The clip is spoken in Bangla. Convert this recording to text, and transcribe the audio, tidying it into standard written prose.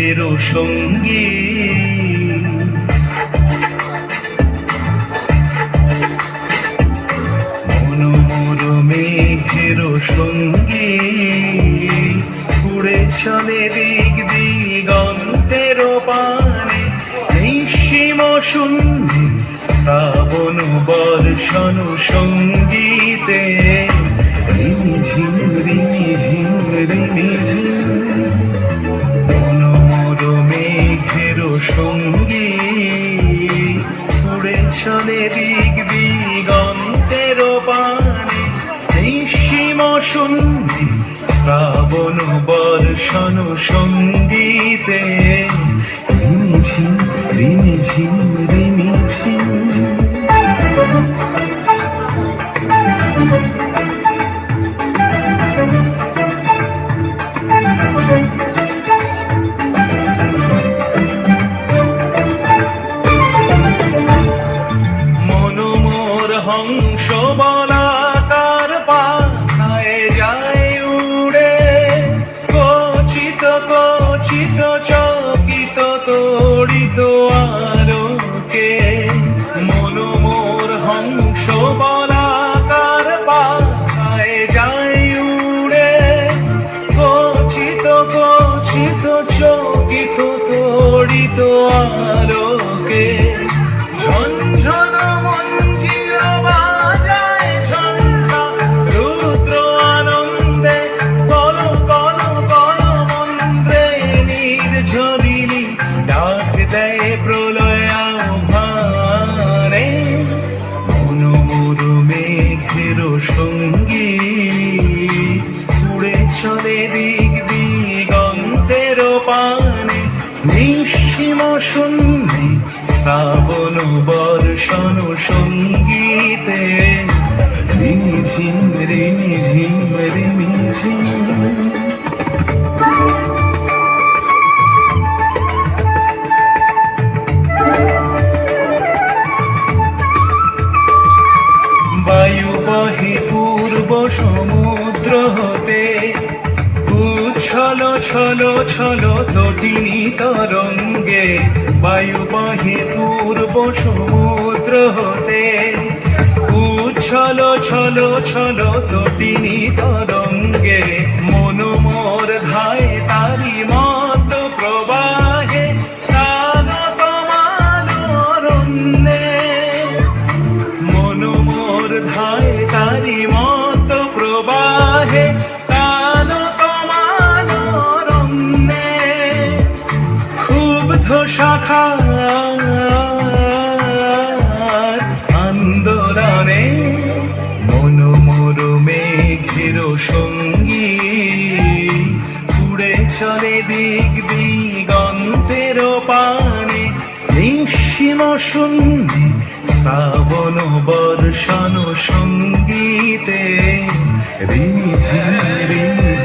মেঘের সঙ্গী মনোমোর মেঘের সঙ্গী উড়ে চলে দিক দিগন্তের পানে নিঃসীম শূন্যে শ্রাবণ বর্ষণ সঙ্গীতে রিমিঝিম রিমিঝিম রিমিঝিম মনোমোর মেঘের সঙ্গী উড়ে চলে দিক দিগন্তের পানে নিঃসীম শূন্যে শ্রাবণ বর্ষণ সঙ্গীতে রিমিঝিম রিমিঝিম রিমিঝিম মনোমোর হংস বলাকার পাখায় যায় উড়ে কচিত কচিত চকিত তড়িত আলোকে মনোমোর হংস বলাকার পাখায় যায় উড়ে কচিত কচিত চকিত তড়িত আলোকে ঝনঝন মঞ্জির বাজায় ঝন্ডা রুদ্র আনন্দে কল কল কল মন্ত্রে নির্ঝরিণী ডাক দেয় প্রলয় আহ্বানে মনোমোর মেঘের সঙ্গী উড়ে চলে দিক দিগন্তের পানে নিঃসীম শূন্যে শ্রাবণ বর্ষণ সঙ্গীতে রিমিঝিম রিমিঝিম রিমিঝিম বায়ু বহে পূর্ব সমুদ্র হতে উচ্ছল ছল ছল তটিনী তরঙ্গে বায়ু বহে পূর্ব সমুদ্র হতে উচ্ছল ছল ছল তটিনী তরঙ্গে মনোমোর ধায় তারি মত প্রবাহে কানত মানোরণ্যে মনোমোর ধায় তারি মত প্রবাহে কানত মানোরণ্যে ক্ষুব্ধ শাখার আন্দোলনে মনোমোর মেঘের সঙ্গী উড়ে চলে দিক দিগন্তের পানে নিঃসীম শূন্যে শ্রাবণ বর্ষণ সঙ্গীতে রিমিঝিম রিমিঝিম